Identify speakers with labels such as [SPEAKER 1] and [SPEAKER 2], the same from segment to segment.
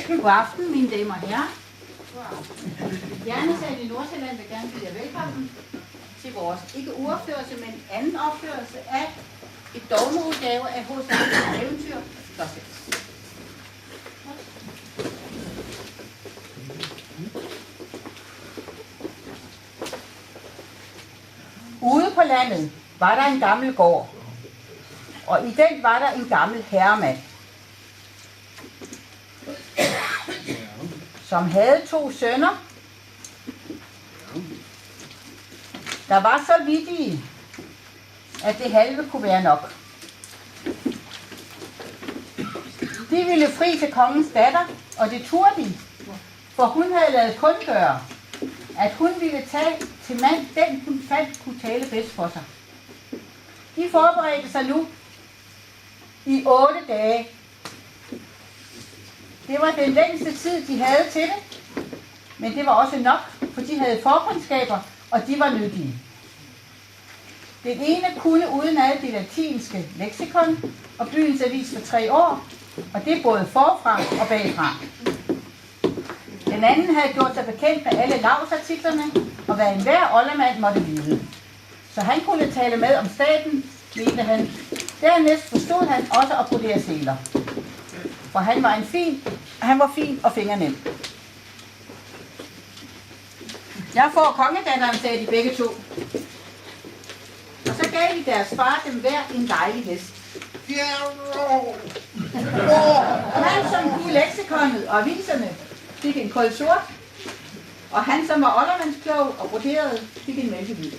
[SPEAKER 1] God aften, mine damer og herrer. Hjernesal i Nordsjælland vil gerne byde jer velkommen til vores ikke uropførelse, men anden opførelse af et dogmeudgave af H.C. Andersens eventyr. Ude på landet var der en gammel gård, og i den var der en gammel herremand, som havde 2 sønner, der var så vittige, at det halve kunne være nok. De ville fri til kongens datter, og det turde de, for hun havde ladet kundgøre, at hun ville tage til mand den hun fandt kunne tale bedst for sig. De forberedte sig nu i 8 dage. Det var den længste tid, de havde til det, men det var også nok, for de havde forkundskaber, og de var nyttige. Den ene kunne udenad det latinske leksikon og byens avis for 3 år, og det både forfra og bagfra. Den anden havde gjort sig bekendt med alle lavsartiklerne, og hvad enhver oldermand måtte vide. Så han kunne tale med om staten, mente han. Dernæst forstod han også at brodere seler. For han var fin og fingernem. Jeg får kongedatteren, sagde de begge to. Og så gav de deres far dem hver en dejlig hest. Han, som kunne leksikonet og aviserne, fik en kold sort, og han, som var oldermandsklog og broderede, fik en mælkehvid.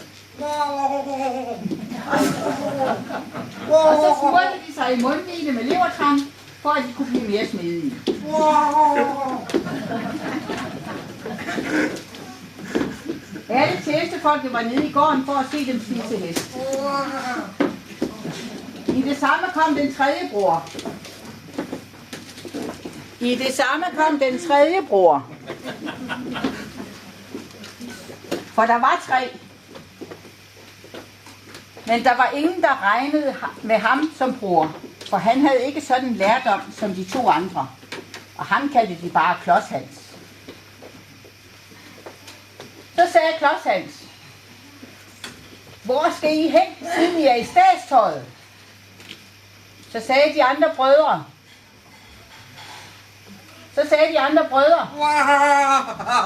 [SPEAKER 1] Og så smurte de sig i mundvine med levertran, for at de kunne blive mere smidige. Alle tjenestefolk var nede i gården for at se dem spise hest. I det samme kom den tredje bror. For der var 3. Men der var ingen, der regnede med ham som bror, for han havde ikke sådan lærdom som de 2 andre, og ham kaldte de bare Klodshans. Så sagde Klodshans: hvor skal I hen, siden I er i statstøjet? Så sagde de andre brødre,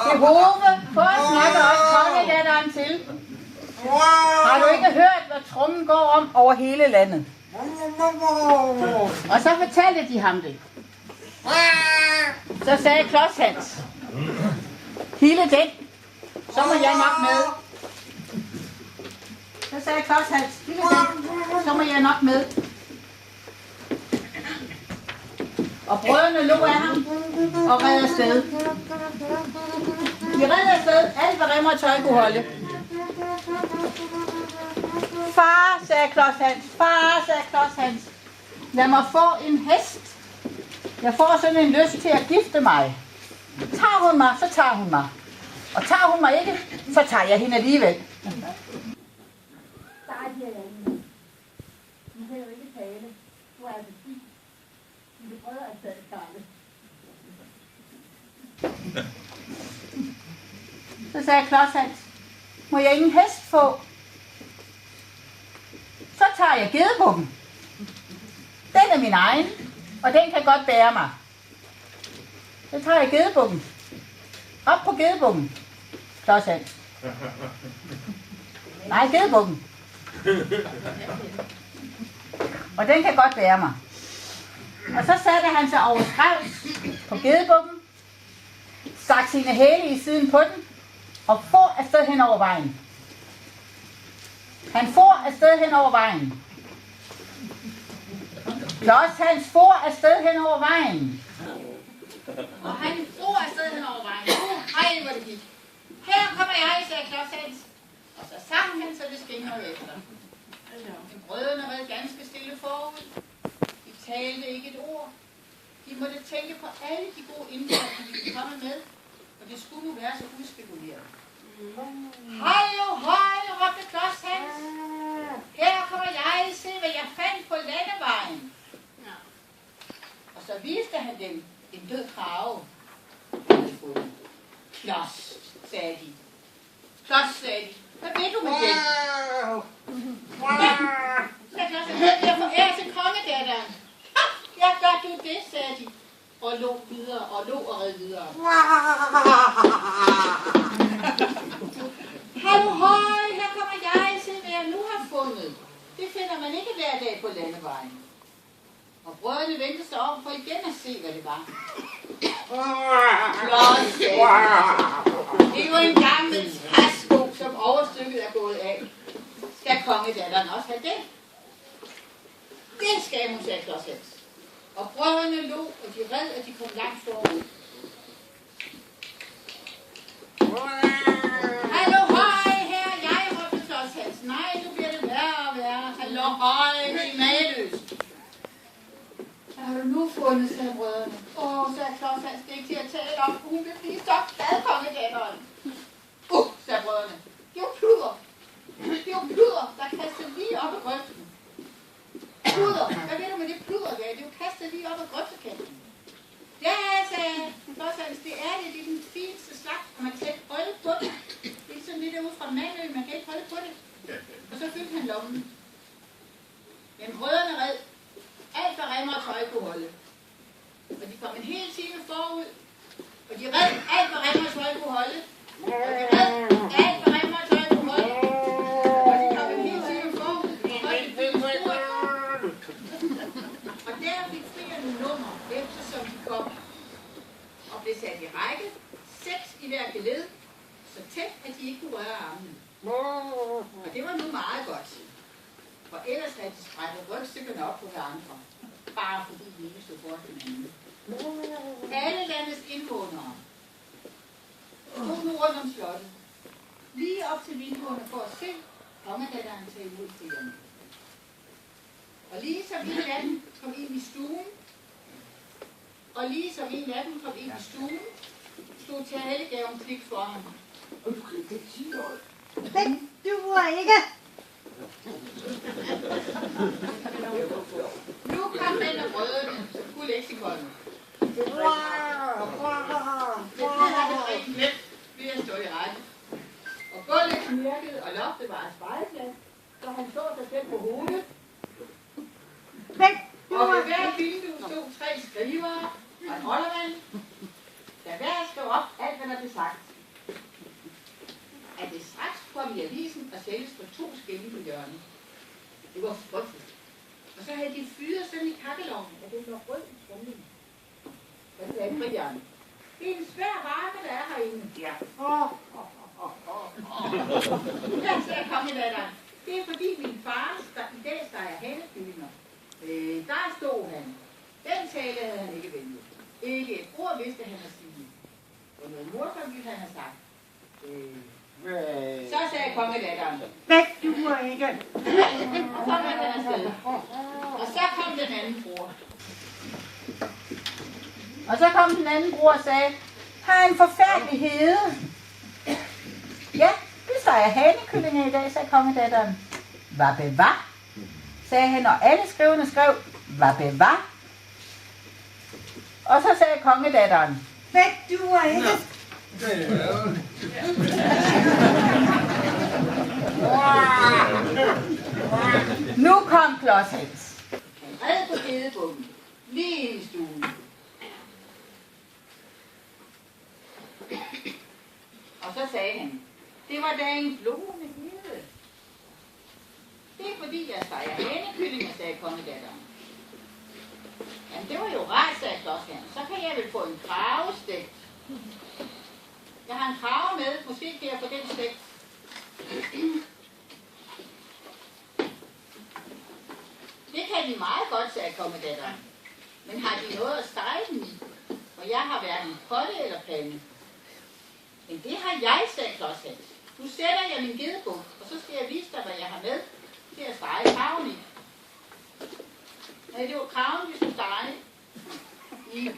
[SPEAKER 1] til Hove, for at snakke os kongedatteren til. Har du ikke hørt, hvad trommen går om over hele landet? Og så fortalte de ham det. Så sagde Klodshans: hele den, så må jeg nok med. Så sagde Klodshans: hele den, så må jeg nok med. Og brødrene lå af ham og red afsted. De red afsted, alt hvad remmer og tøj kunne holde. Far, sagde Klodshans, lad mig få en hest. Jeg får sådan en lyst til at gifte mig. Tager hun mig, så tager hun mig. Og tager hun mig ikke, så tager jeg hende alligevel. Der er de her lande. De kan jo ikke tale. Du er altså fint. De brødre er stadig tale. Så sagde Klodshans: må jeg ingen hest få? Så tager jeg gedebukken. Den er min egen, og den kan godt bære mig. Så tager jeg gedebukken. Op på gedebukken, Klodshans. Nej, gedebukken. Og den kan godt bære mig. Og så satte han sig over skrævs på gedebukken, stak sine hæle i siden på den, og for afsted hen over vejen. Han for afsted hen over vejen. Klodshans for afsted hen over vejen. Og han for afsted hen over vejen. Ej, hvor det gik. Her kommer jeg, sagde Klodshans. Og så sang han, så det skingede efter. Brødrene red ganske stille forud. De talte ikke et ord. De måtte tænke på alle de gode indfald, de ville komme med. Og det skulle nu være så udspekuleret. Hallo, højde, råbte Klodshans. Her kommer jeg, se hvad jeg fandt på landevejen. Og så viste han dem En død krage. Klods, sagde de. Klods, sagde de. Hvad ved du med det? Sagde Klods, jeg forærer til kongedatteren. Ja, gør du det, sagde de. Og lå videre, og lå og red videre. Hallo høj, her kommer jeg til, hvad jeg nu har fundet. Det finder man ikke hver dag på landevejen. Og brødrene vendte sig om for igen at se, hvad det var. Klods, sagde de. Det er jo en gammel træsko, som overstykket er gået af. Skal kongedatteren også have det? Det skal hun, sagde Klods Hans. Og brødrene lå, og de red, og de kom langt forud. Hallo høj, her er jeg, råbte Klods Hans. Nej, nu bliver det værre og værre. Hallo høj, det er mageløst. Hvad har du nu fundet, sagde brødrene. Sagde Klods Hans, det er ikke til at tale om. Hun vil blive så glad, kongedatteren. Sagde brødrene. Det er jo pluder. Det er jo pluder, der kaster lige op ad grøften. Pluder. Hvad ved du med det pluder, der? Det er jo kastet lige op ad grøftekanten. Ja, sagde Klods Hans, det er det. Det er den fineste slags, og man kan ikke holde på det. Det er sådan lidt ude fra Malø, man kan ikke holde på det. Og så fyldte han lommen. Men brødrene red alt, hvad remmer og tøj kunne holde. Og de kom en hel time forud. Og de red alt, hvad remmer og tøj kunne holde. Og de red alt, hvad remmer og tøj kunne holde. Og de kom en hel time forud. Og der fik frierne nummer, eftersom de kom. Og blev sat i række. 6 i hver geled. Så tæt, at de ikke kunne røre armene. Og det var nu meget godt. For ellers havde de sprættet rygstykkerne op på hverandre. Bare fordi de ikke stod for hinanden. Alle landets indvånere stod nu rundt om slottet. Lige op til vinduerne for at se kongedatteren tage imod frierne. Og lige som en af dem kom ind i stuen, stod talegaven pligt for ham. Og du kan ikke sige noget.
[SPEAKER 2] Det duer ikke.
[SPEAKER 1] Nu kom den af brødrene, så skulle leksikonet. Men det havde det rigtig nemt ved at stå i rette. Og gulvet knirkede, og loftet var en spejlplads, så han så sig selv på hovedet. Og ved hver vindue stod 3 skrivere og en holdermand, der hver skrev op alt, hvad der blev sagt. At det straks kom i avisen og sælges for 2 skilling på hjørnet. Det var frygteligt. Og så havde de fyret sådan i kakkelovnen, at det var rød i trumlen. Og det sagde frieren. Det er en svær varme, der er herinde. Ja. Der sagde kongedatteren. Det er fordi min far i dag steger hanekyllinger. Der stod han. Den tale havde han ikke ventet. Ikke et ord vidste han at sige. Og noget morsomt ville han have sagt. Så sagde kongedatteren.
[SPEAKER 2] Væk, duer ikke.
[SPEAKER 1] Og så var han afsted. Og så kom den anden bror. Og så kom den anden bror og sagde, har en forfærdelig hede. Ja, vi steger hanekyllinger i dag, sagde kongedatteren. Hvad bevar? Sagde han, og alle skrivende skrev, hvad bevar? Og så sagde kongedatteren,
[SPEAKER 2] Væk, duer ikke.
[SPEAKER 1] Nu kom Klods Hans. Han red på hedebukken, lige ind i stuen. Og så sagde han, det var da en glående hede. Det er fordi, jeg steger hanekyllinger, sagde kongedatteren. Jamen, det var jo rart, sagde Klods Hans. Så kan jeg vel få en krave stegt. Jeg har en krave med, måske kan jeg få den stegt. Det kan de meget godt, sagde kongedatteren. Men har de noget at stege den i? For jeg har hverken potte eller pande. Men det har jeg, sagde Klods Hans. Nu sætter jeg min gedebuk, og så skal jeg vise dig, hvad jeg har med til at stege kraven i. Nej, det var kraven, vi skulle stege i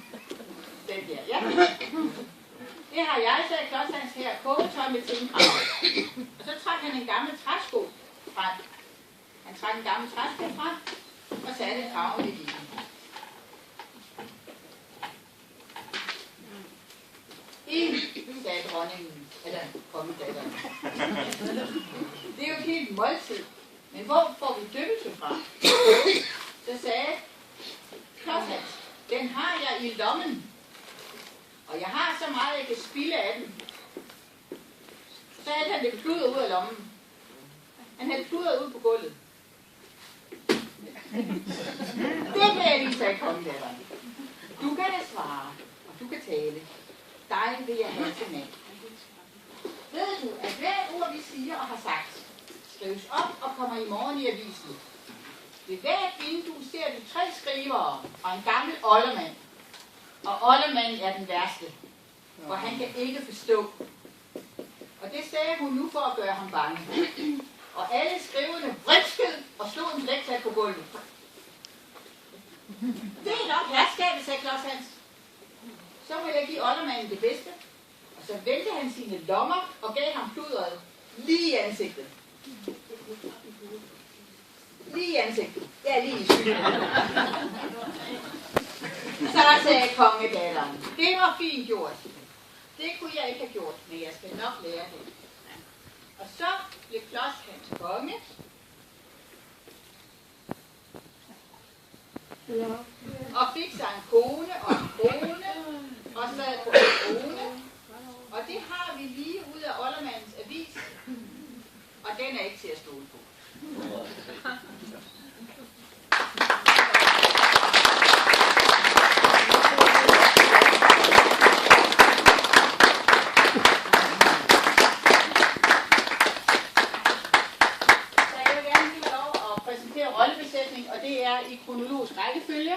[SPEAKER 1] den der. Ja. Det har jeg, sagde Klods Hans her, kogetøj med tingkrav. Og så trak han en gammel træsko frem. Han trak en gammel træsko frem og satte kraven i bilen. sagde dronningen, eller kongedatteren. Det er jo et helt måltid. Men hvor får vi døbelse fra? Så sagde Klodshat, den har jeg i lommen. Og jeg har så meget, jeg kan spilde af den. Så havde han det kluder ud af lommen. Han havde kludret ud på gulvet. Det kan jeg lige sige, kongedatteren. Du kan da svare, og du kan tale. Dig vil jeg have til mand. Ved du, at hver ord vi siger og har sagt, skrives op og kommer i morgen i avisen. Ved hvert vindue ser du 3 skrivere og en gammel oldermand. Og oldermanden er den værste, for han kan ikke forstå. Og det sagde hun nu for at gøre ham bange. Og alle skriverne vridskede og slog en blæktat på gulvet. Det er nok herskabet, sagde Klods Hans. Så må jeg give oldermanden det bedste. Og så vendte han sine lommer og gav ham pludret lige i ansigtet. Lige i ansigtet. Ja, lige i synet. Så sagde kongedatteren, det var fint gjort. Det kunne jeg ikke have gjort, men jeg skal nok lære det. Og så blev Klods Hans konge. Og fik sig en kone og en krone, og sad på en krone. Og det har vi lige ud af oldermandens avis, og den er ikke til at stole på. Rollebesætning, og det er i kronologisk rækkefølge.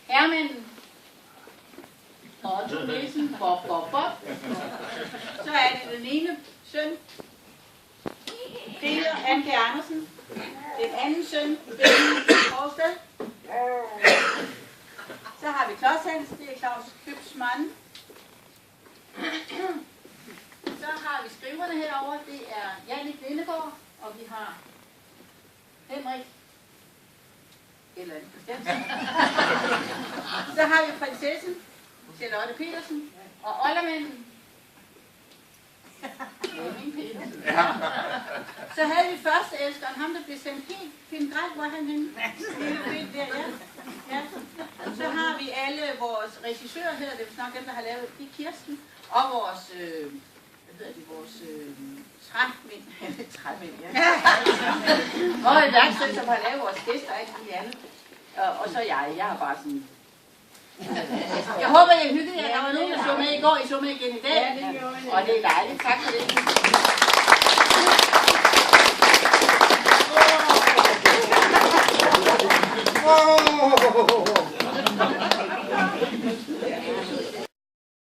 [SPEAKER 1] Hermanden, Otto Nielsen, Bob. Så er det den ene søn, Peter Anke Andersen. Den anden søn, Benny Forsted. Så har vi Klods Hans, det er Claus Købsmann. Så har vi skriverne herovre, det er Jannik Lindegaard, og vi har Henrik eller Christiansen. Så har vi prinsessen, Charlotte Petersen, og oldermanden, Flemming Petersen. Så havde vi første elskeren, ham der blev sendt helt Finn Greg, hvor han henne? Der, ja. Så har vi alle vores regissører her, det er nok dem, der har lavet det, Kirsten, og vores, vores træmænd, ja. Og et værksted, som har lavet vores gæster og alt muligt andet. Og så jeg har bare sådan... Jeg håber, jeg hyggede jer. Der var nogen, der så med i går. I så med igen i dag. Ja, det gjorde jeg. Og det er dejligt. Tak for det.